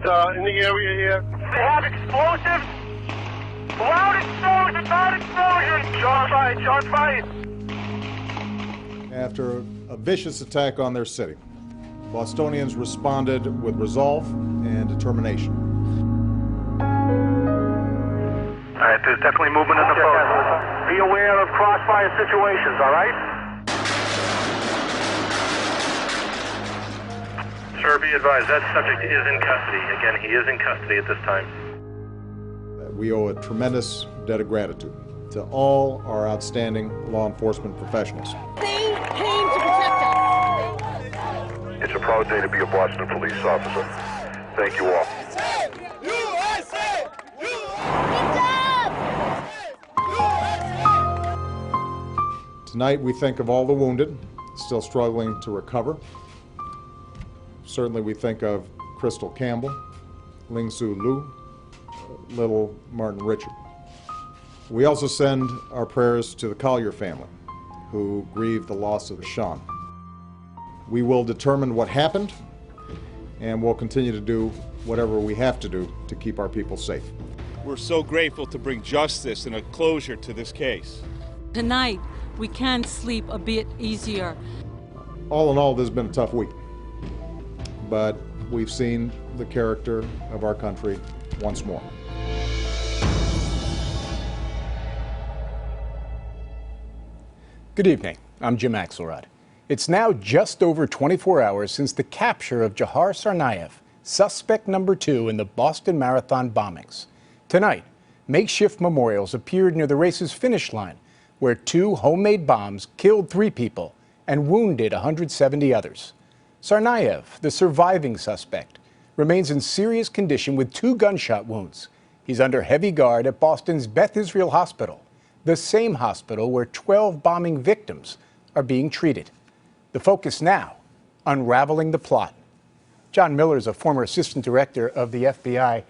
suspect in the area here. They have explosives. Loud explosion, loud explosion. Shots fired, shots fired. After a vicious attack on their city, Bostonians responded with resolve and determination. All right, there's definitely movement in the photo. Be aware of crossfire situations, all right? Sir, be advised, that subject is in custody. Again, he is in custody at this time. We owe a tremendous debt of gratitude to all our outstanding law enforcement professionals. They came to protect us. It's a proud day to be a Boston police officer. Thank you all. USA! Tonight we think of all the wounded still struggling to recover. Certainly we think of Crystal Campbell, Ling Su Lu, little Martin Richard. We also send our prayers to the Collier family, who grieve the loss of Sean. We will determine what happened, and we'll continue to do whatever we have to do to keep our people safe. We're so grateful to bring justice and a closure to this case. Tonight, we can sleep a bit easier. All in all, this has been a tough week, but we've seen the character of our country once more. Good evening. I'm Jim Axelrod. It's now just over 24 hours since the capture of Jahar Tsarnaev, suspect number 2 in the Boston Marathon bombings. Tonight, makeshift memorials appeared near the race's finish line, where 2 homemade bombs killed 3 people and wounded 170 others. Tsarnaev, the surviving suspect, remains in serious condition with 2 gunshot wounds. He's under heavy guard at Boston's Beth Israel Hospital, the same hospital where 12 bombing victims are being treated. The focus now, unraveling the plot. John Miller is a former assistant director of the FBI.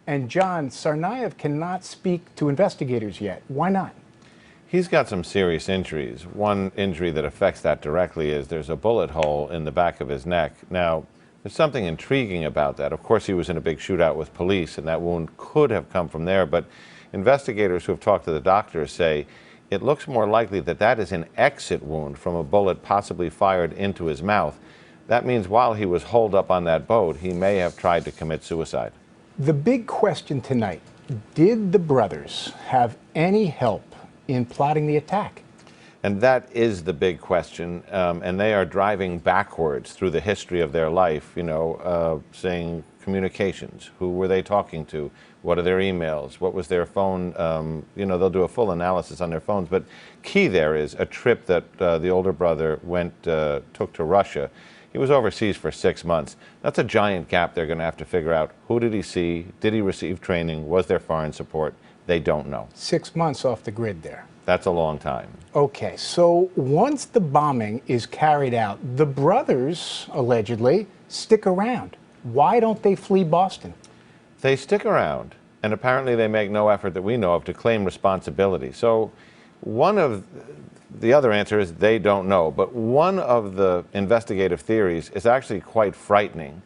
And John, Tsarnaev cannot speak to investigators yet. Why not? He's got some serious injuries. One injury that affects that directly is there's a bullet hole in the back of his neck. Now, there's something intriguing about that. Of course, he was in a big shootout with police, and that wound could have come from there, but investigators who have talked to the doctors say it looks more likely that that is an exit wound from a bullet possibly fired into his mouth. That means while he was holed up on that boat, he may have tried to commit suicide. The big question tonight, did the brothers have any help in plotting the attack? And that is the big question, and they are driving backwards through the history of their life, saying communications. Who were they talking to? What are their emails? What was their phone? They'll do a full analysis on their phones, but key there is a trip that the older brother took to Russia. He was overseas for 6 months. That's a giant gap they're going to have to figure out. Who did he see? Did he receive training? Was there foreign support? They don't know. 6 months off the grid there. That's a long time. Okay, so once the bombing is carried out, the brothers, allegedly, stick around. Why don't they flee Boston? They stick around, and apparently they make no effort that we know of to claim responsibility. So one of the other answer is they don't know, but one of the investigative theories is actually quite frightening.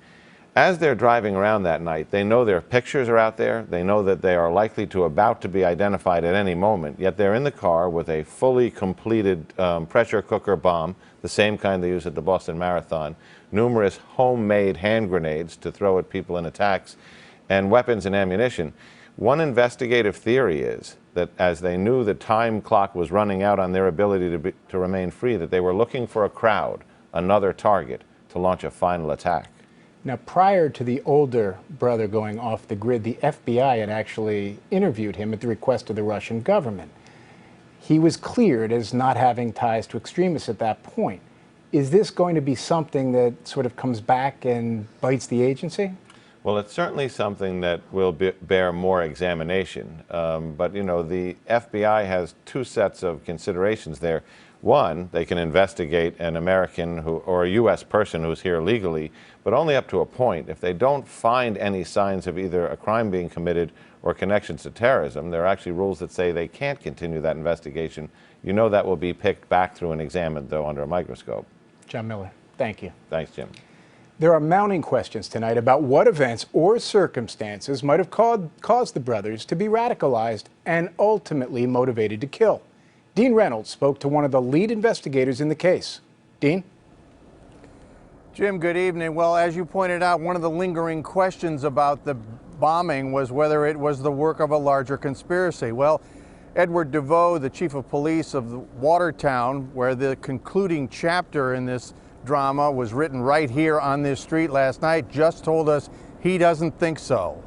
As they're driving around that night, they know their pictures are out there. They know that they are likely to about to be identified at any moment, yet they're in the car with a fully completed pressure cooker bomb, the same kind they use at the Boston Marathon, numerous homemade hand grenades to throw at people in attacks, and weapons and ammunition. One investigative theory is that as they knew the time clock was running out on their ability to remain free, that they were looking for a crowd, another target, to launch a final attack. Now, prior to the older brother going off the grid, the FBI had actually interviewed him at the request of the Russian government. He was cleared as not having ties to extremists at that point. Is this going to be something that sort of comes back and bites the agency? Well, it's certainly something that will bear more examination. But, the FBI has 2 sets of considerations there. One, they can investigate an American or a U.S. person who's here legally, but only up to a point. If they don't find any signs of either a crime being committed or connections to terrorism, there are actually rules that say they can't continue that investigation. That will be picked back through and examined, though, under a microscope. John Miller, thank you. Thanks, Jim. There are mounting questions tonight about what events or circumstances might have caused the brothers to be radicalized and ultimately motivated to kill. Dean Reynolds spoke to one of the lead investigators in the case. Dean? Jim, good evening. Well, as you pointed out, one of the lingering questions about the bombing was whether it was the work of a larger conspiracy. Well, Edward DeVoe, the chief of police of Watertown, where the concluding chapter in this drama was written right here on this street last night, just told us he doesn't think so.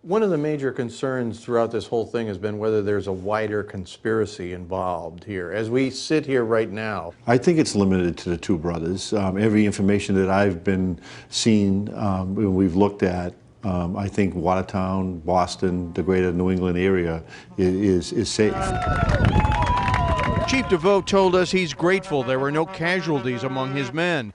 One of the major concerns throughout this whole thing has been whether there's a wider conspiracy involved here. As we sit here right now, I think it's limited to the two brothers. Every information that I've been seeing, we've looked at, I think Watertown, Boston, the greater New England area is safe. Chief DeVoe told us he's grateful there were no casualties among his men,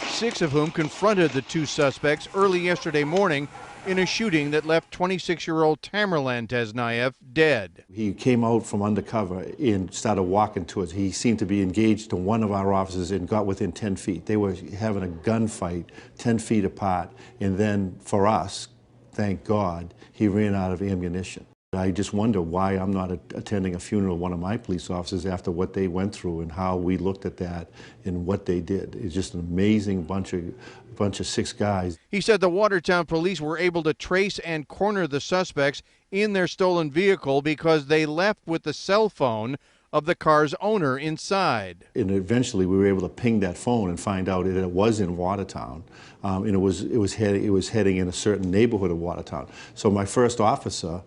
6 of whom confronted the 2 suspects early yesterday morning in a shooting that left 26-year-old Tamerlan Tesnayev dead. He came out from undercover and started walking towards. He seemed to be engaged to one of our officers and got within 10 feet. They were having a gunfight 10 feet apart. And then for us, thank God, he ran out of ammunition. I just wonder why I'm not attending a funeral of one of my police officers after what they went through and how we looked at that and what they did. It's just an amazing bunch of 6 guys. He said the Watertown police were able to trace and corner the suspects in their stolen vehicle because they left with the cell phone of the car's owner inside. And eventually we were able to ping that phone and find out that it was in Watertown, and it was heading in a certain neighborhood of Watertown. So my first officer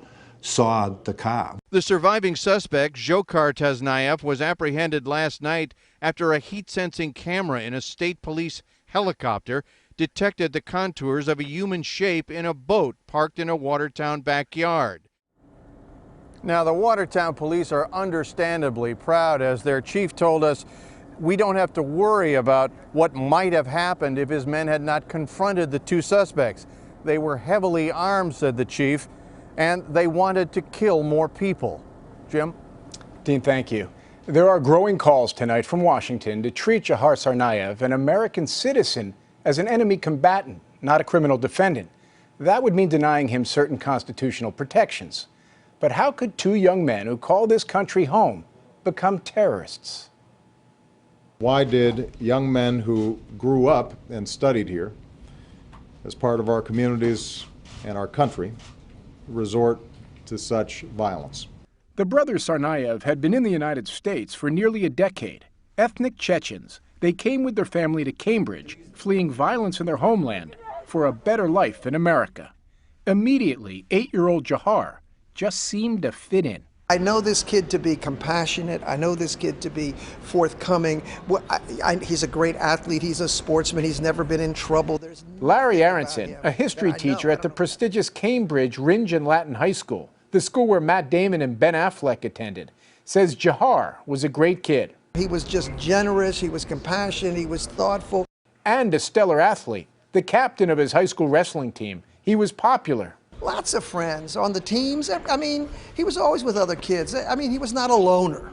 saw the car. The surviving suspect, Dzhokhar Tesnayev, was apprehended last night after a heat-sensing camera in a state police helicopter detected the contours of a human shape in a boat parked in a Watertown backyard. Now, the Watertown police are understandably proud, as their chief told us, we don't have to worry about what might have happened if his men had not confronted the 2 suspects. They were heavily armed, said the chief, and they wanted to kill more people. Jim? Dean, thank you. There are growing calls tonight from Washington to treat Dzhokhar Tsarnaev, an American citizen, as an enemy combatant, not a criminal defendant. That would mean denying him certain constitutional protections. But how could 2 young men who call this country home become terrorists? Why did young men who grew up and studied here as part of our communities and our country resort to such violence? The brothers Tsarnaev had been in the United States for nearly a decade. Ethnic Chechens, they came with their family to Cambridge, fleeing violence in their homeland for a better life in America. Immediately, 8-year-old Dzhokhar just seemed to fit in. I know this kid to be compassionate. I know this kid to be forthcoming. He's a great athlete. He's a sportsman. He's never been in trouble. Larry Aronson, a history teacher at the prestigious Cambridge Ringen Latin High School, the school where Matt Damon and Ben Affleck attended, says Dzhokhar was a great kid. He was just generous. He was compassionate. He was thoughtful. And a stellar athlete, the captain of his high school wrestling team. He was popular. Lots of friends on the teams. I mean, he was always with other kids. I mean, he was not a loner.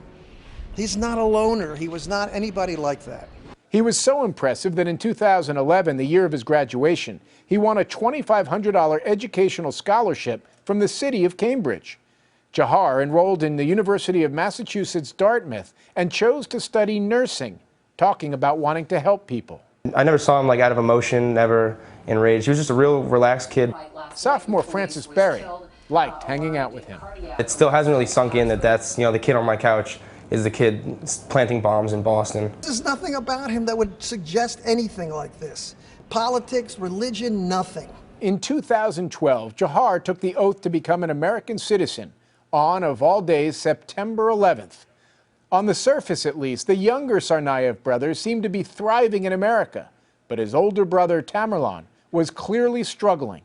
He's not a loner. He was not anybody like that. He was so impressive that in 2011, the year of his graduation, he won a $2,500 educational scholarship from the city of Cambridge. Dzhokhar enrolled in the University of Massachusetts Dartmouth and chose to study nursing, talking about wanting to help people. I never saw him like out of emotion, never enraged. He was just a real relaxed kid. Sophomore Francis Berry liked hanging out with him. It still hasn't really sunk in that that's, the kid on my couch is the kid planting bombs in Boston. There's nothing about him that would suggest anything like this. Politics, religion, nothing. In 2012, Dzhokhar took the oath to become an American citizen on, of all days, September 11th. On the surface, at least, the younger Tsarnaev brothers seemed to be thriving in America, but his older brother, Tamerlan, was clearly struggling.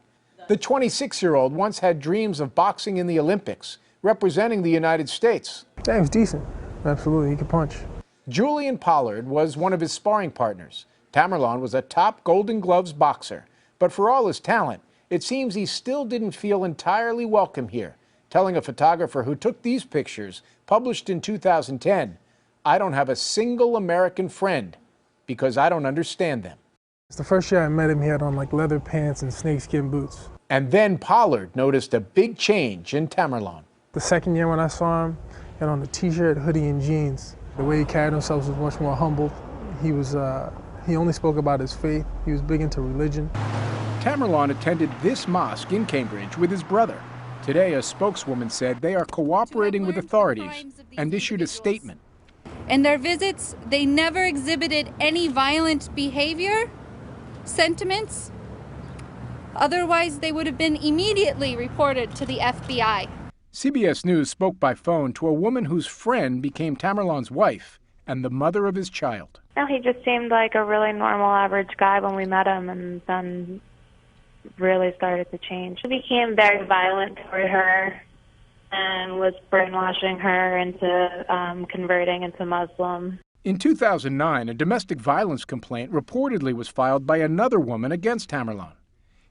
The 26-year-old once had dreams of boxing in the Olympics, representing the United States. Yeah, he was decent. Absolutely, he could punch. Julian Pollard was one of his sparring partners. Tamerlan was a top Golden Gloves boxer, but for all his talent, it seems he still didn't feel entirely welcome here, telling a photographer who took these pictures, published in 2010, "I don't have a single American friend because I don't understand them. It's the first year I met him, he had on like leather pants and snakeskin boots. And then Pollard noticed a big change in Tamerlan. The second year when I saw him, he had on a t-shirt, hoodie, and jeans. The way he carried himself was much more humble. He only spoke about his faith. He was big into religion. Tamerlan attended this mosque in Cambridge with his brother. Today, a spokeswoman said they are cooperating with authorities and issued a statement. In their visits, they never exhibited any violent behavior, sentiments. Otherwise, they would have been immediately reported to the FBI. CBS News spoke by phone to a woman whose friend became Tamerlan's wife and the mother of his child. No, he just seemed like a really normal, average guy when we met him, and then really started to change. He became very violent toward her and was brainwashing her into converting into Muslim. In 2009, a domestic violence complaint reportedly was filed by another woman against Tamerlan.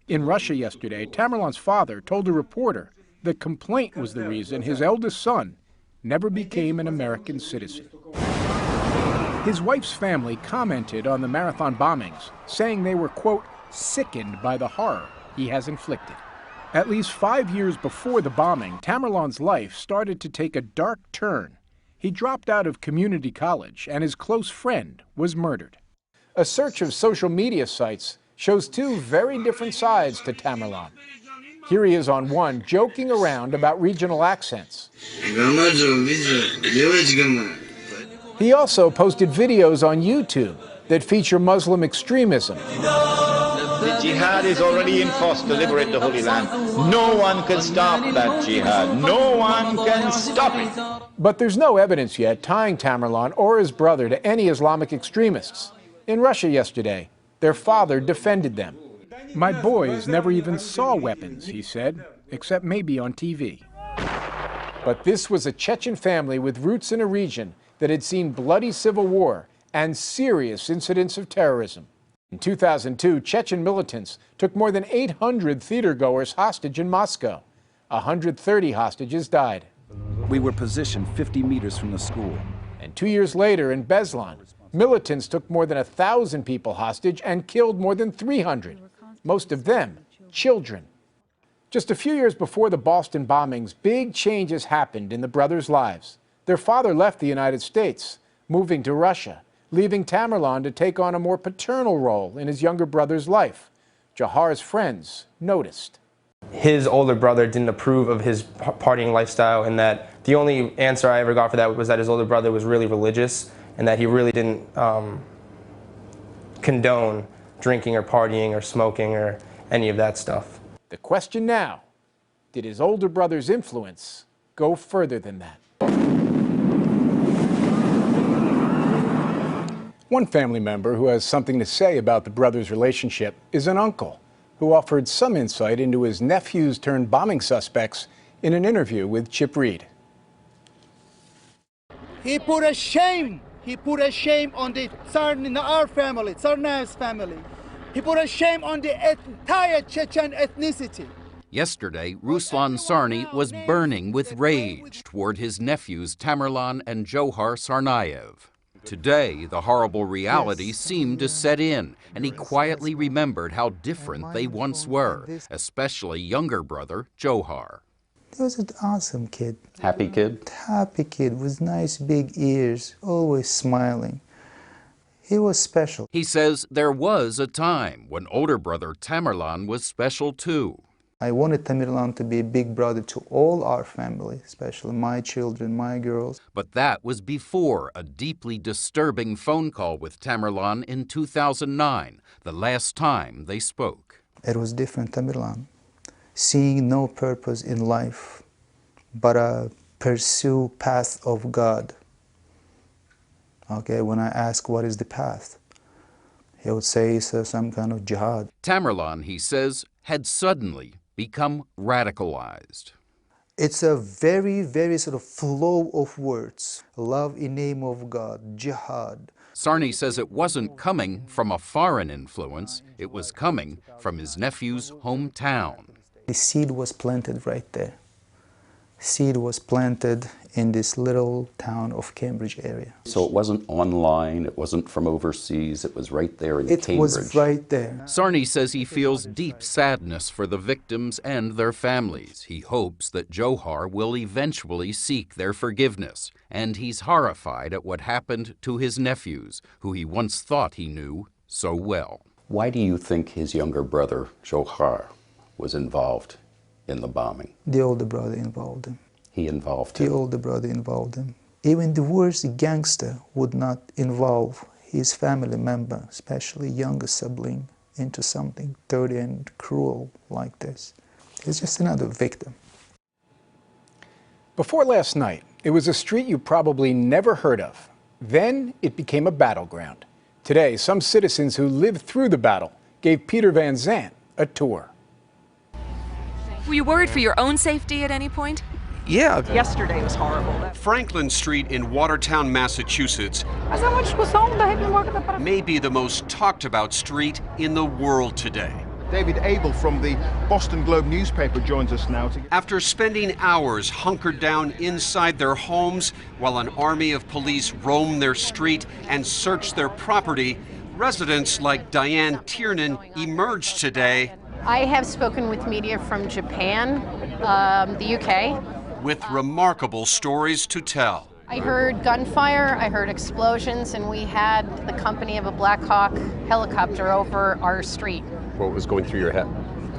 In Russia yesterday, Tamerlan's father told a reporter the complaint was the reason his eldest son never became an American citizen. His wife's family commented on the marathon bombings, saying they were, quote, sickened by the horror he has inflicted. At least 5 years before the bombing, Tamerlan's life started to take a dark turn. He dropped out of community college, and his close friend was murdered. A search of social media sites shows two very different sides to Tamerlan. Here he is on one, joking around about regional accents. He also posted videos on YouTube that feature Muslim extremism. The jihad is already in force to liberate the Holy Land. No one can stop that jihad. No one can stop it. But there's no evidence yet tying Tamerlan or his brother to any Islamic extremists. In Russia yesterday, their father defended them. My boys never even saw weapons, he said, except maybe on TV. But this was a Chechen family with roots in a region that had seen bloody civil war and serious incidents of terrorism. In 2002, Chechen militants took more than 800 theatergoers hostage in Moscow. 130 hostages died. We were positioned 50 meters from the school. And 2 years later in Beslan, militants took more than 1,000 people hostage and killed more than 300, most of them children. Just a few years before the Boston bombings, big changes happened in the brothers' lives. Their father left the United States, moving to Russia, leaving Tamerlan to take on a more paternal role in his younger brother's life. Jahar's friends noticed. His older brother didn't approve of his partying lifestyle, and that the only answer I ever got for that was that his older brother was really religious and that he really didn't condone drinking or partying or smoking or any of that stuff. The question now, did his older brother's influence go further than that? One family member who has something to say about the brothers' relationship is an uncle who offered some insight into his nephews turned bombing suspects in an interview with Chip Reed. He put a shame. He put a shame on the our family, Tsarnaev's family. He put a shame on the entire Chechen ethnicity. Yesterday, Ruslan Sarny was burning with rage toward his nephews Tamerlan and Johar Tsarnaev. Today, the horrible reality seemed to set in, and he quietly remembered how different they once were, especially younger brother Johar. He was an awesome kid. Happy kid? Happy kid with nice big ears, always smiling. He was special. He says there was a time when older brother Tamerlan was special too. I wanted Tamerlan to be a big brother to all our family, especially my children, my girls. But that was before a deeply disturbing phone call with Tamerlan in 2009, the last time they spoke. It was different, Tamerlan. Seeing no purpose in life, but pursue path of God. Okay, when I ask what is the path, he would say it's some kind of jihad. Tamerlan, he says, had suddenly become radicalized. It's a very, very sort of flow of words. Love in name of God, jihad. Sarny says it wasn't coming from a foreign influence, it was coming from his nephew's hometown. The seed was planted right there. seed was planted in this little town of Cambridge area. So it wasn't online, it wasn't from overseas, it was right there in Cambridge. It was right there. Sarney says he feels deep sadness for the victims and their families. He hopes that Johar will eventually seek their forgiveness. And he's horrified at what happened to his nephews, who he once thought he knew so well. Why do you think his younger brother, Johar, was involved in the bombing? The older brother involved him. He involved him? The older brother involved him. Even the worst gangster would not involve his family member, especially younger sibling, into something dirty and cruel like this. He's just another victim. Before last night, it was a street you probably never heard of. Then it became a battleground. Today, some citizens who lived through the battle gave Peter Van Zandt a tour. Were you worried for your own safety at any point? Yeah. Yesterday was horrible. Franklin Street in Watertown, Massachusetts may be the most talked about street in the world today. David Abel from the Boston Globe newspaper joins us now. After spending hours hunkered down inside their homes while an army of police roamed their street and searched their property, residents like Diane Tiernan emerged today. I have spoken with media from Japan, the UK. With remarkable stories to tell. I heard gunfire, I heard explosions, and we had the company of a Black Hawk helicopter over our street. What was going through your head?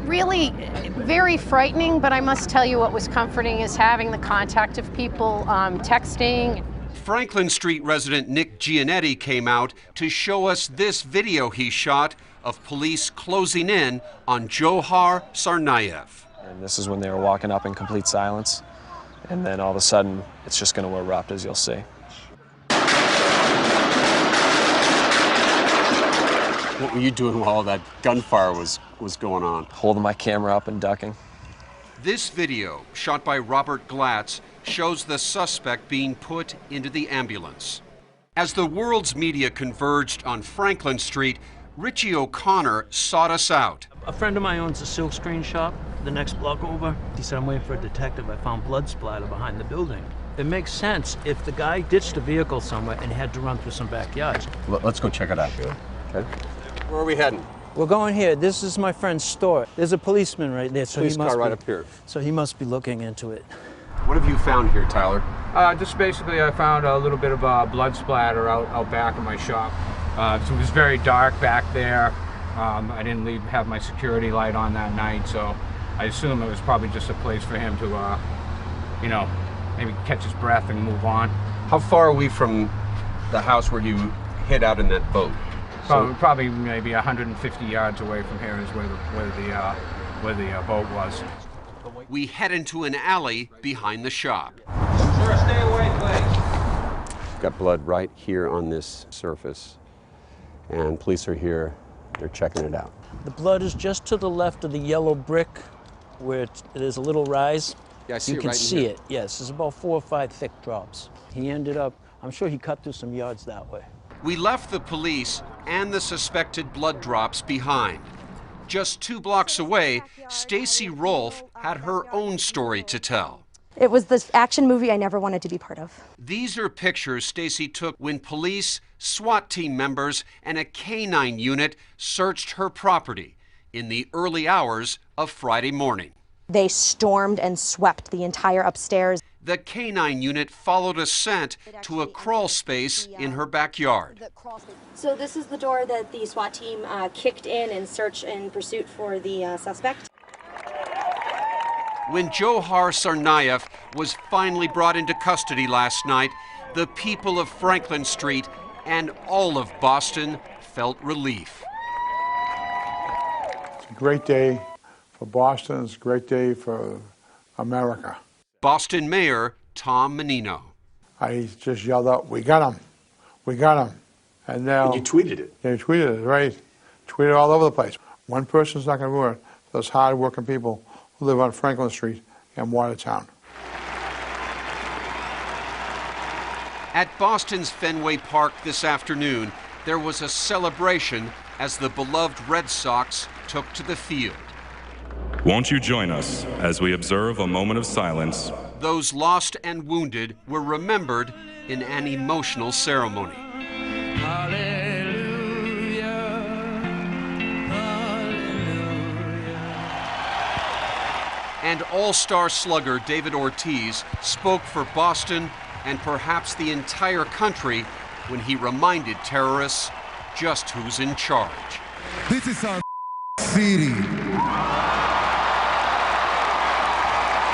Really very frightening, but I must tell you what was comforting is having the contact of people texting. Franklin Street resident Nick Gianetti came out to show us this video he shot of police closing in on Johar Tsarnaev. And this is when they were walking up in complete silence. And then all of a sudden, it's just going to erupt, as you'll see. What were you doing while all that gunfire was going on? Holding my camera up and ducking. This video, shot by Robert Glatz, shows the suspect being put into the ambulance. As the world's media converged on Franklin Street, Richie O'Connor sought us out. A friend of mine owns a silkscreen shop the next block over. He said, I'm waiting for a detective. I found blood splatter behind the building. It makes sense if the guy ditched a vehicle somewhere and had to run through some backyards. Let's go check it out. Sure. Okay. Where are we heading? We're going here. This is my friend's store. There's a policeman right there. So Police car right up here. So he must be looking into it. What have you found here, Tyler? Just basically, I found a little bit of blood splatter out back of my shop. So it was very dark back there. I didn't have my security light on that night, so I assume it was probably just a place for him to, you know, maybe catch his breath and move on. How far are we from the house where you hid out in that boat? Probably maybe 150 yards away from here is where the boat was. We head into an alley behind the shop. Sir, stay away, please. We've got blood right here on this surface, and police are here. They're checking it out. The blood is just to the left of the yellow brick where there's a little rise. Yeah, I see you it can right in see here. it, yes. There's about 4 or 5 thick drops. He ended up, I'm sure he cut through some yards that way. We left the police and the suspected blood drops behind. Just 2 blocks away, Stacy Rolfe had her own story to tell. It was this action movie I never wanted to be part of. These are pictures Stacy took when police, SWAT team members, and a K-9 unit searched her property in the early hours of Friday morning. They stormed and swept the entire upstairs. The K-9 unit followed a scent to a crawl space in her backyard. So this is the door that the SWAT team kicked in and searched in pursuit for the suspect. When Johar Tsarnaev was finally brought into custody last night, the people of Franklin Street and all of Boston felt relief. It's a great day for Boston. It's a great day for America. Boston Mayor Tom Menino. I just yelled out, "We got him! We got him!" And now you tweeted it. Yeah, you tweeted it, right? Tweeted it all over the place. One person's not going to ruin it. Those hard-working people who live on Franklin Street in Watertown. At Boston's Fenway Park this afternoon, there was a celebration as the beloved Red Sox took to the field. Won't you join us as we observe a moment of silence those lost and wounded were remembered in an emotional ceremony. And all-star slugger David Ortiz spoke for Boston and perhaps the entire country when he reminded terrorists just who's in charge. This is our city.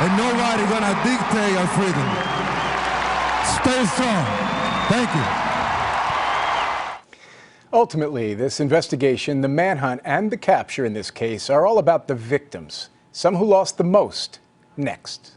And nobody gonna dictate our freedom. Stay strong. Thank you. Ultimately, this investigation, the manhunt, and the capture in this case are all about the victims. Some who lost the most. Next.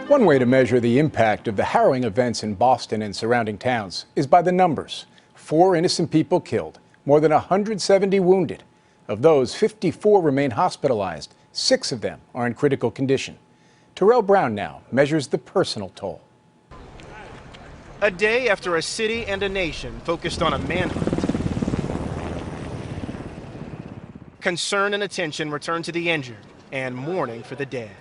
One way to measure the impact of the harrowing events in Boston and surrounding towns is by the numbers. 4 innocent people killed, more than 170 wounded. Of those, 54 remain hospitalized. 6 of them are in critical condition. Terrell Brown now measures the personal toll. A day after a city and a nation focused on a manhunt, concern and attention returned to the injured and mourning for the dead.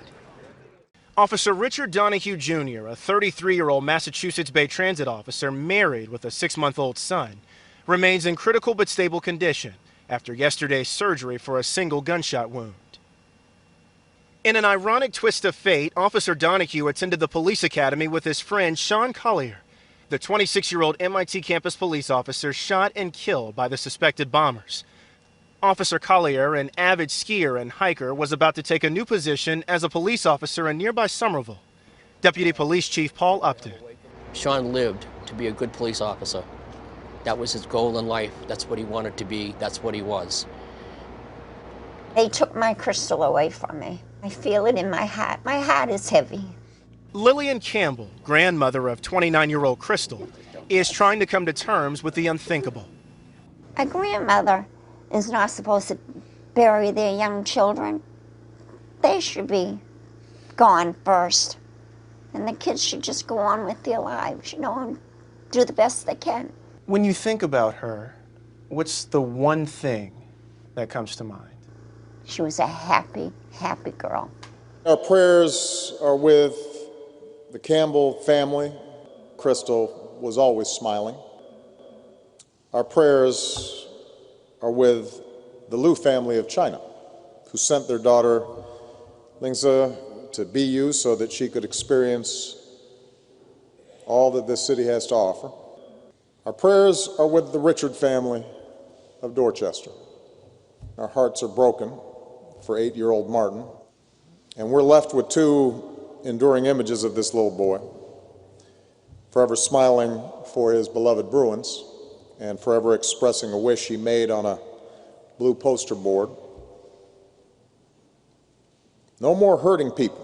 Officer Richard Donahue Jr., a 33-year-old Massachusetts Bay Transit officer married with a 6-month-old son, remains in critical but stable condition after yesterday's surgery for a single gunshot wound. In an ironic twist of fate, Officer Donahue attended the police academy with his friend Sean Collier, the 26-year-old MIT campus police officer shot and killed by the suspected bombers. Officer Collier, an avid skier and hiker, was about to take a new position as a police officer in nearby Somerville. Deputy Police Chief Paul Upton. Sean lived to be a good police officer. That was his goal in life. That's what he wanted to be. That's what he was. They took my crystal away from me. I feel it in my heart. My heart is heavy. Lillian Campbell, grandmother of 29-year-old Crystal, is trying to come to terms with the unthinkable. A grandmother is not supposed to bury their young children. They should be gone first. And the kids should just go on with their lives, and do the best they can. When you think about her, what's the one thing that comes to mind? She was a happy, happy girl. Our prayers are with the Campbell family. Crystal was always smiling. Our prayers are with the Liu family of China, who sent their daughter Lingzi to BU so that she could experience all that this city has to offer. Our prayers are with the Richard family of Dorchester. Our hearts are broken for 8-year-old Martin, and we're left with 2 enduring images of this little boy, forever smiling for his beloved Bruins and forever expressing a wish he made on a blue poster board. No more hurting people.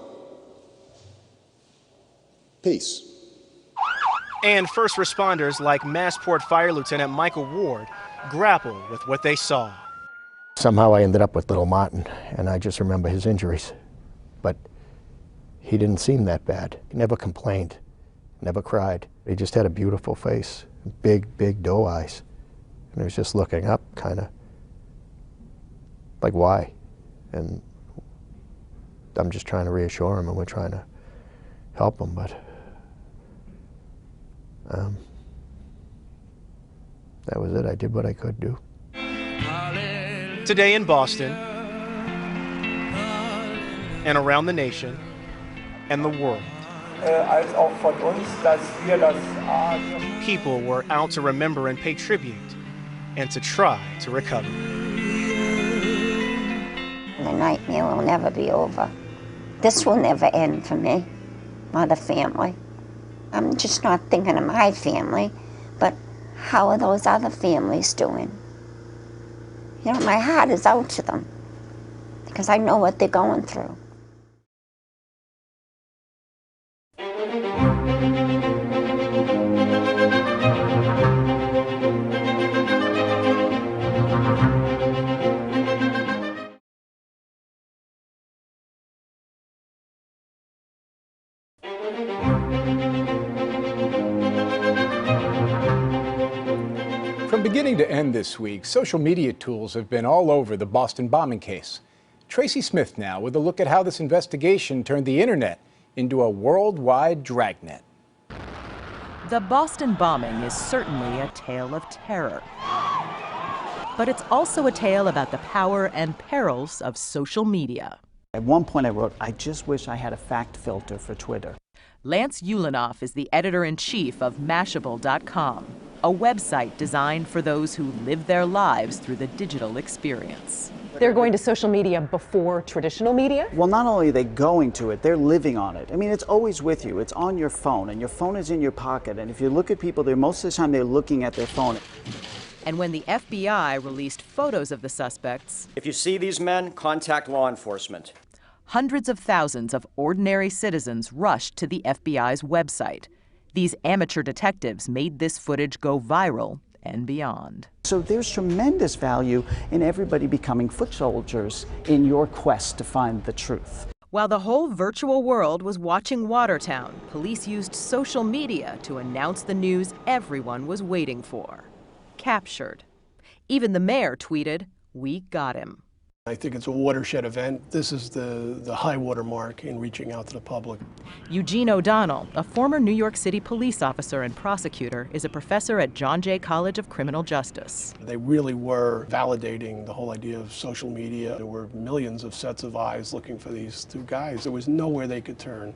Peace. And first responders like Massport Fire Lieutenant Michael Ward grapple with what they saw. Somehow I ended up with little Martin, and I just remember his injuries. But he didn't seem that bad. He never complained, never cried. He just had a beautiful face, big, big doe eyes. And he was just looking up, kind of like, why? And I'm just trying to reassure him, and we're trying to help him, but that was it. I did what I could do. Today in Boston, and around the nation, and the world, people were out to remember and pay tribute, and to try to recover. The nightmare will never be over. This will never end for me, or the family. I'm just not thinking of my family, but how are those other families doing? My heart is out to them because I know what they're going through. beginning to end this week, social media tools have been all over the Boston bombing case. Tracy Smith now with a look at how this investigation turned the internet into a worldwide dragnet. The Boston bombing is certainly a tale of terror. But it's also a tale about the power and perils of social media. At one point I wrote, I just wish I had a fact filter for Twitter. Lance Ulanoff is the editor-in-chief of Mashable.com, a website designed for those who live their lives through the digital experience. They're going to social media before traditional media? Well, not only are they going to it, they're living on it. I mean, it's always with you. It's on your phone, and your phone is in your pocket. And if you look at people, most of the time they're looking at their phone. And when the FBI released photos of the suspects, if you see these men, contact law enforcement. Hundreds of thousands of ordinary citizens rushed to the FBI's website. These amateur detectives made this footage go viral and beyond. So there's tremendous value in everybody becoming foot soldiers in your quest to find the truth. While the whole virtual world was watching Watertown, police used social media to announce the news everyone was waiting for. Captured. Even the mayor tweeted, "We got him." I think it's a watershed event. This is the high water mark in reaching out to the public. Eugene O'Donnell, a former New York City police officer and prosecutor, is a professor at John Jay College of Criminal Justice. They really were validating the whole idea of social media. There were millions of sets of eyes looking for these two guys. There was nowhere they could turn.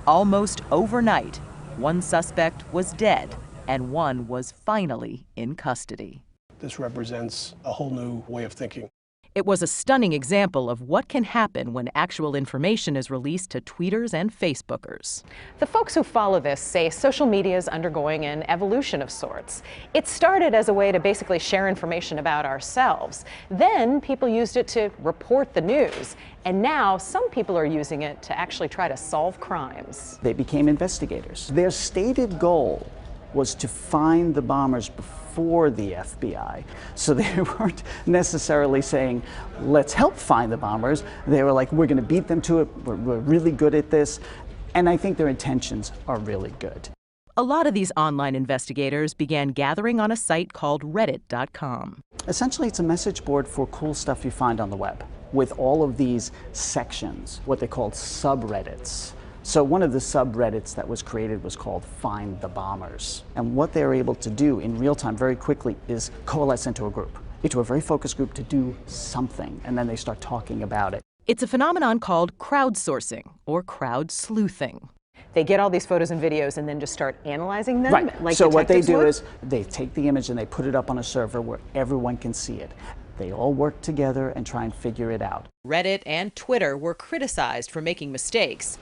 Almost overnight, one suspect was dead and one was finally in custody. This represents a whole new way of thinking. It was a stunning example of what can happen when actual information is released to tweeters and Facebookers. The folks who follow this say social media is undergoing an evolution of sorts. It started as a way to basically share information about ourselves. Then people used it to report the news. And now some people are using it to actually try to solve crimes. They became investigators. Their stated goal was to find the bombers before the FBI. So they weren't necessarily saying, let's help find the bombers. They were like, we're going to beat them to it. We're really good at this. And I think their intentions are really good. A lot of these online investigators began gathering on a site called Reddit.com. Essentially, it's a message board for cool stuff you find on the web, with all of these sections, what they called subreddits. So one of the subreddits that was created was called Find the Bombers. And what they're able to do in real time very quickly is coalesce into a group, into a very focused group to do something, and then they start talking about it. It's a phenomenon called crowdsourcing or crowd sleuthing. They get all these photos and videos and then just start analyzing them? Right. Like so what they do would? is they take the image and they put it up on a server where everyone can see it. They all work together and try and figure it out. Reddit and Twitter were criticized for making mistakes.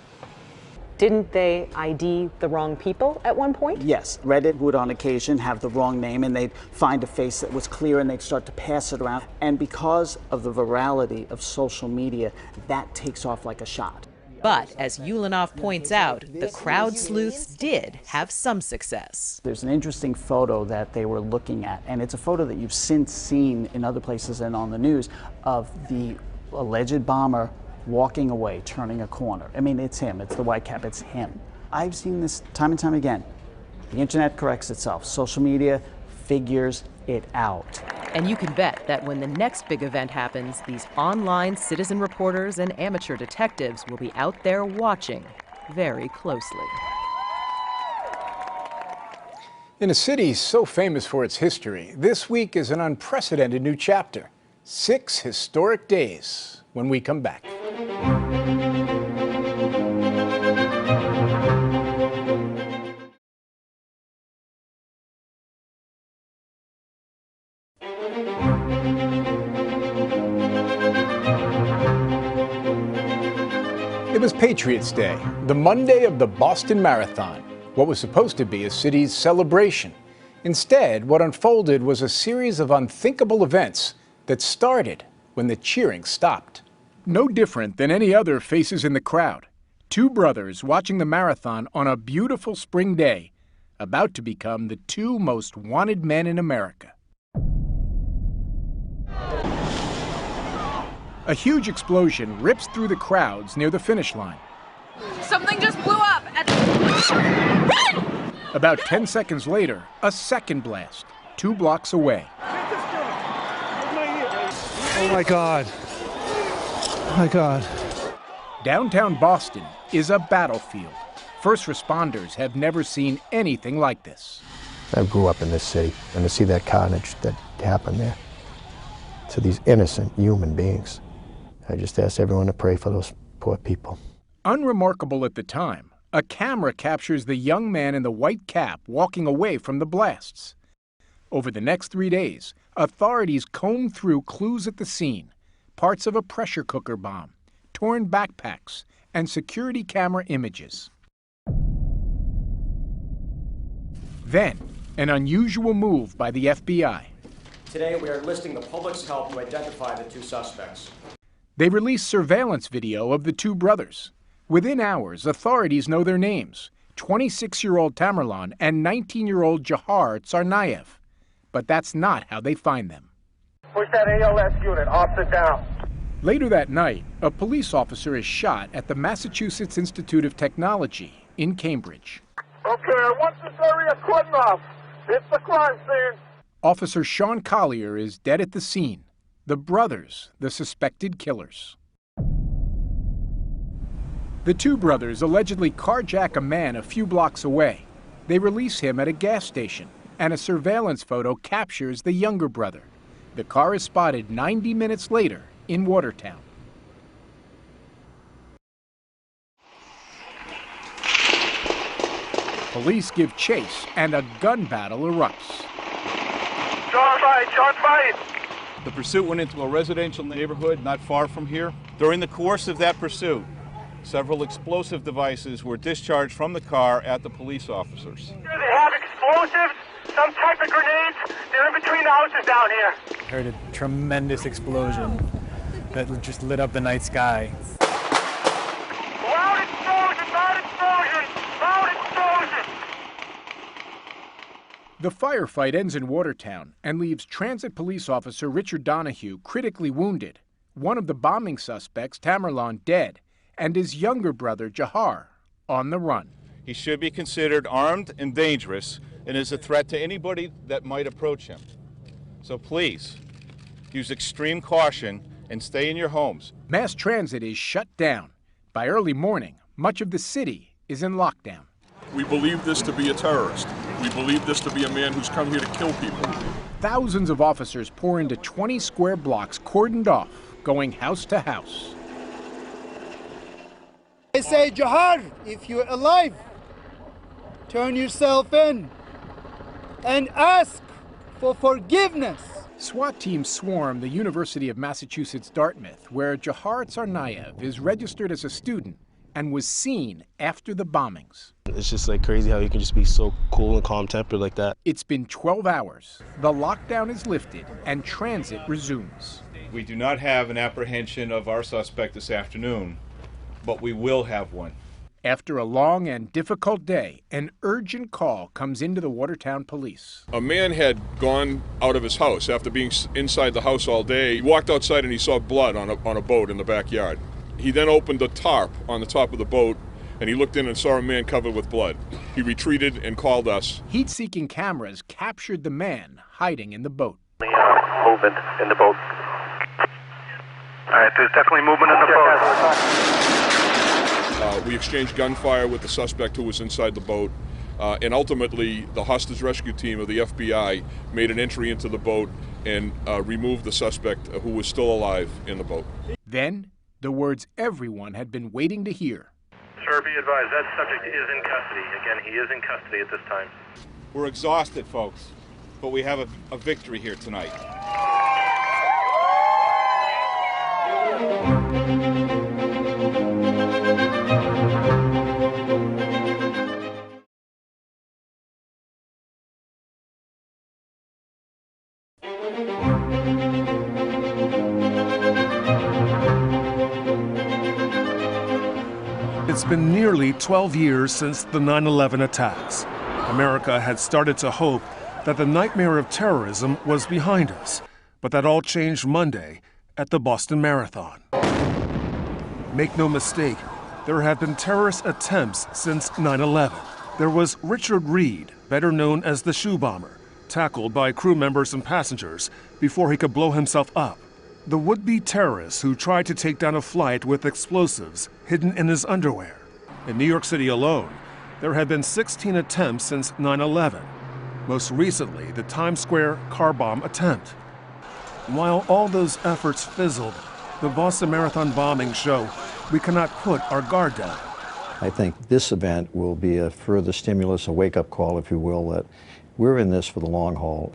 Didn't they ID the wrong people at one point? Yes. Reddit would on occasion have the wrong name and they'd find a face that was clear and they'd start to pass it around. And because of the virality of social media, that takes off like a shot. But as Ulanoff points out, the crowd sleuths did have some success. There's an interesting photo that they were looking at, and it's a photo that you've since seen in other places and on the news of the alleged bomber walking away, turning a corner. I mean, it's him. It's the white cap. It's him. I've seen this time and time again. The internet corrects itself. Social media figures it out. And you can bet that when the next big event happens, these online citizen reporters and amateur detectives will be out there watching very closely. In a city so famous for its history, this week is an unprecedented new chapter. 6 historic days when we come back. It was Patriots' Day, the Monday of the Boston Marathon, what was supposed to be a city's celebration. Instead, what unfolded was a series of unthinkable events that started when the cheering stopped. No different than any other faces in the crowd. 2 brothers watching the marathon on a beautiful spring day, about to become the 2 most wanted men in America. A huge explosion rips through the crowds near the finish line. Something just blew up. Run! About 10 seconds later, a second blast. 2 blocks away. Oh my God. Oh my God. Downtown Boston is a battlefield. First responders have never seen anything like this. I grew up in this city, and to see that carnage that happened there, to these innocent human beings, I just ask everyone to pray for those poor people. Unremarkable at the time, a camera captures the young man in the white cap walking away from the blasts. Over the next 3 days, authorities combed through clues at the scene, parts of a pressure cooker bomb, torn backpacks, and security camera images. Then, an unusual move by the FBI. Today, we are enlisting the public's help to identify the 2 suspects. They released surveillance video of the 2 brothers. Within hours, authorities know their names, 26-year-old Tamerlan and 19-year-old Jahar Tsarnaev. But that's not how they find them. Push that ALS unit, opposite down. Later that night, a police officer is shot at the Massachusetts Institute of Technology in Cambridge. Okay, I want this area cordoned off. It's the crime scene. Officer Sean Collier is dead at the scene. The brothers, the suspected killers. The 2 brothers allegedly carjack a man a few blocks away. They release him at a gas station, and a surveillance photo captures the younger brother. The car is spotted 90 minutes later in Watertown. Police give chase, and a gun battle erupts. John fight. The pursuit went into a residential neighborhood not far from here. During the course of that pursuit, several explosive devices were discharged from the car at the police officers. They have explosives, some type of grenades. They're in between the houses down here. I heard a tremendous explosion that just lit up the night sky. Loud explosion, loud explosion, loud explosion. The firefight ends in Watertown and leaves transit police officer Richard Donahue critically wounded, one of the bombing suspects, Tamerlan, dead, and his younger brother, Jahar, on the run. He should be considered armed and dangerous and is a threat to anybody that might approach him. So please, use extreme caution and stay in your homes. Mass transit is shut down. By early morning, much of the city is in lockdown. We believe this to be a terrorist. We believe this to be a man who's come here to kill people. Thousands of officers pour into 20 square blocks cordoned off, going house to house. I say, Jahar, if you're alive, turn yourself in and ask for forgiveness. SWAT teams swarm the University of Massachusetts Dartmouth, where Jahar Tsarnaev is registered as a student and was seen after the bombings. It's just like crazy how you can just be so cool and calm-tempered like that. It's been 12 hours. The lockdown is lifted and transit resumes. We do not have an apprehension of our suspect this afternoon, but we will have one. After a long and difficult day, an urgent call comes into the Watertown police. A man had gone out of his house after being inside the house all day. He walked outside and he saw blood on a boat in the backyard. He then opened a tarp on the top of the boat and he looked in and saw a man covered with blood. He retreated and called us. Heat-seeking cameras captured the man hiding in the boat. Movement in the boat. All right, there's definitely movement in the boat. We exchanged gunfire with the suspect who was inside the boat, and ultimately the hostage rescue team of the FBI made an entry into the boat and removed the suspect who was still alive in the boat. Then, the words everyone had been waiting to hear. Sir, be advised, that subject is in custody. Again, he is in custody at this time. We're exhausted, folks, but we have a victory here tonight. It's been nearly 12 years since the 9/11 attacks. America had started to hope that the nightmare of terrorism was behind us, but that all changed Monday at the Boston Marathon. Make no mistake, there have been terrorist attempts since 9/11. There was Richard Reed, better known as the Shoe Bomber, tackled by crew members and passengers before he could blow himself up. The would-be terrorist who tried to take down a flight with explosives hidden in his underwear. In New York City alone, there have been 16 attempts since 9/11. Most recently, the Times Square car bomb attempt. While all those efforts fizzled, the Boston Marathon bombings show we cannot put our guard down. I think this event will be a further stimulus, a wake-up call, if you will, that we're in this for the long haul.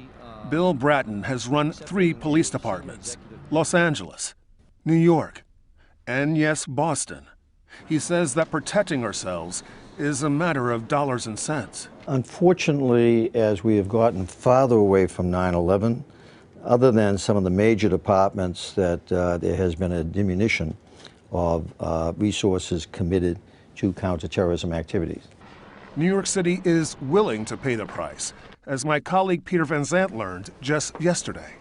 Bill Bratton has run 3 police departments: Los Angeles, New York, and yes, Boston. He says that protecting ourselves is a matter of dollars and cents. Unfortunately, as we have gotten farther away from 9/11, other than some of the major departments, that there has been a diminution of resources committed to counterterrorism activities. New York City is willing to pay the price, as my colleague Peter Van Zandt learned just yesterday.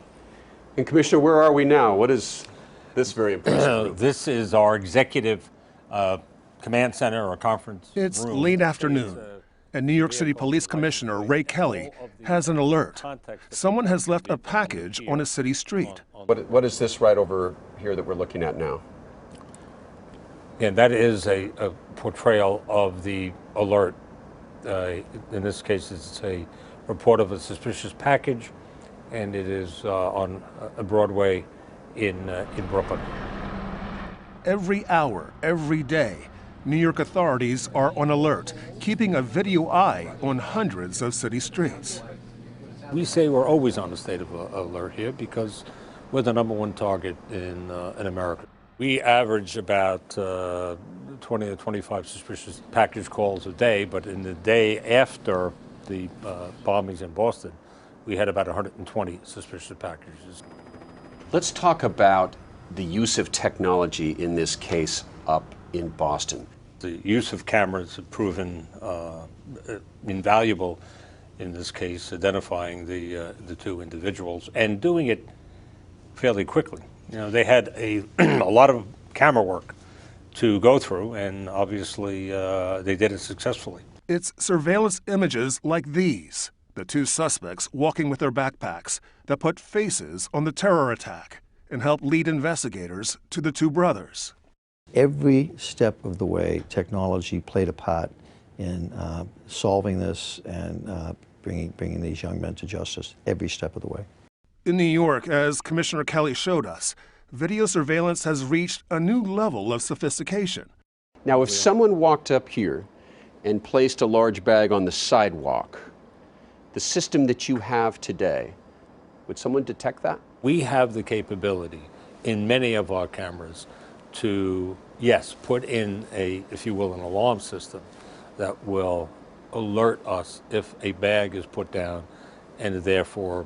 And Commissioner, where are we now? What is this very impressive? This is our executive command center or conference It's room. late afternoon, and New York City Police Commissioner Ray Kelly has an alert. Someone has left a package on a city street. What is this right over here that we're looking at now? And that is a portrayal of the alert. In this case, it's a report of a suspicious package, and it is on Broadway in Brooklyn. Every hour, every day, New York authorities are on alert, keeping a video eye on hundreds of city streets. We say we're always on a state of alert here because we're the #1 target in America. We average about 20 to 25 suspicious package calls a day, but in the day after the bombings in Boston, we had about 120 suspicious packages. Let's talk about the use of technology in this case up in Boston. The use of cameras have proven invaluable in this case, identifying the 2 individuals and doing it fairly quickly. You know, they had a lot of camera work to go through, and obviously they did it successfully. It's surveillance images like these, the 2 suspects walking with their backpacks, that put faces on the terror attack and helped lead investigators to the 2 brothers. Every step of the way, technology played a part in solving this and bringing these young men to justice, every step of the way. In New York, as Commissioner Kelly showed us, video surveillance has reached a new level of sophistication. Now, if someone walked up here and placed a large bag on the sidewalk, the system that you have today, would someone detect that? We have the capability in many of our cameras to, yes, put in if you will, an alarm system that will alert us if a bag is put down and therefore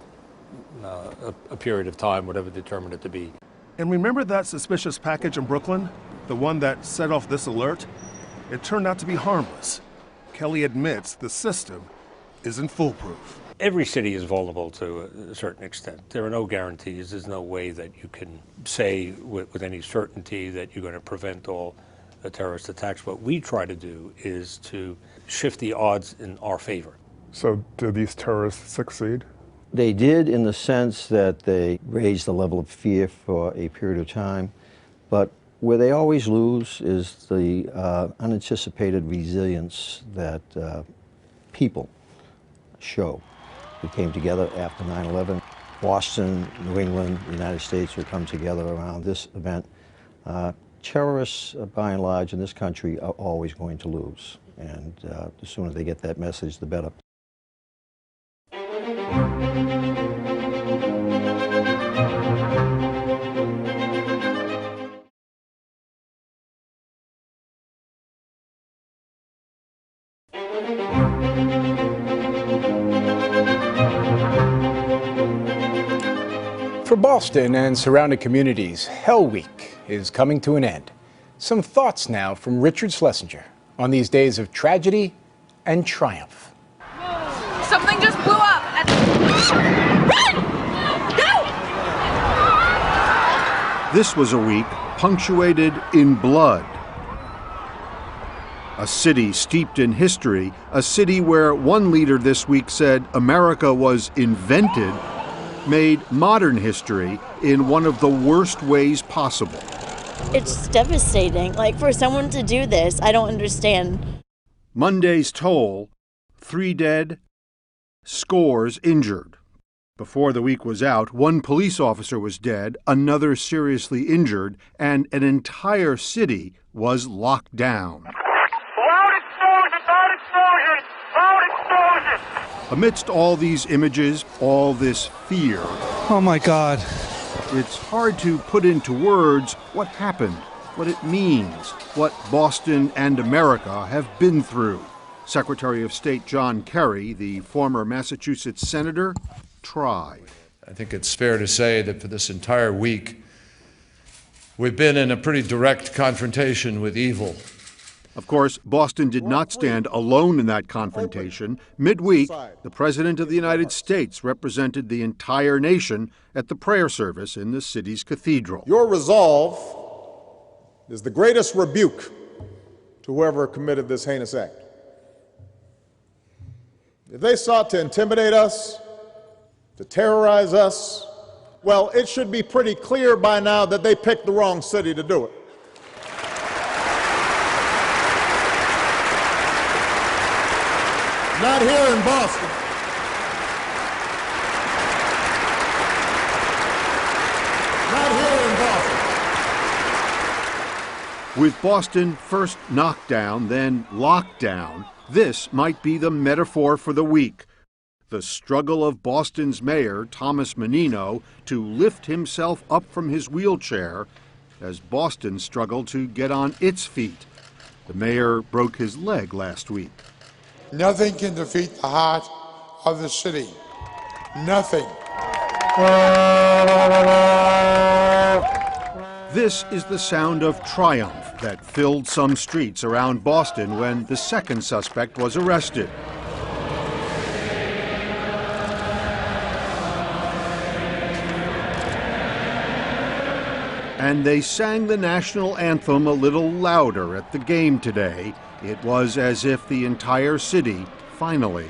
a period of time, whatever determined it to be. And remember that suspicious package in Brooklyn? The one that set off this alert? It turned out to be harmless. Kelly admits the system isn't foolproof. Every city is vulnerable to a certain extent. There are no guarantees. There's no way that you can say with any certainty that you're going to prevent all terrorist attacks. What we try to do is to shift the odds in our favor. So did these terrorists succeed? They did, in the sense that they raised the level of fear for a period of time, but where they always lose is the unanticipated resilience that people show. We came together after 9/11. Boston, New England, the United States would come together around this event. Terrorists, by and large, in this country are always going to lose, and the sooner they get that message, the better. For Boston and surrounding communities, Hell Week is coming to an end. Some thoughts now from Richard Schlesinger on these days of tragedy and triumph. Something just blew up. Run! Go! This was a week punctuated in blood. A city steeped in history, a city where one leader this week said America was invented, made modern history in one of the worst ways possible. It's devastating. Like, for someone to do this, I don't understand. Monday's toll, 3 dead, scores injured. Before the week was out, 1 police officer was dead, another seriously injured, and an entire city was locked down. Loud explosion! Loud explosion! Loud explosion! Amidst all these images, all this fear, oh my God, it's hard to put into words what happened, what it means, what Boston and America have been through. Secretary of State John Kerry, the former Massachusetts senator, tried. I think it's fair to say that for this entire week, we've been in a pretty direct confrontation with evil. Of course, Boston did not stand alone in that confrontation. Midweek, the President of the United States represented the entire nation at the prayer service in the city's cathedral. Your resolve is the greatest rebuke to whoever committed this heinous act. If they sought to intimidate us, to terrorize us, well, it should be pretty clear by now that they picked the wrong city to do it. Not here in Boston. Not here in Boston. With Boston first knocked down, then locked down, this might be the metaphor for the week. The struggle of Boston's mayor, Thomas Menino, to lift himself up from his wheelchair as Boston struggled to get on its feet. The mayor broke his leg last week. Nothing can defeat the heart of the city. Nothing. This is the sound of triumph that filled some streets around Boston when the second suspect was arrested. And they sang the national anthem a little louder at the game today. It was as if the entire city finally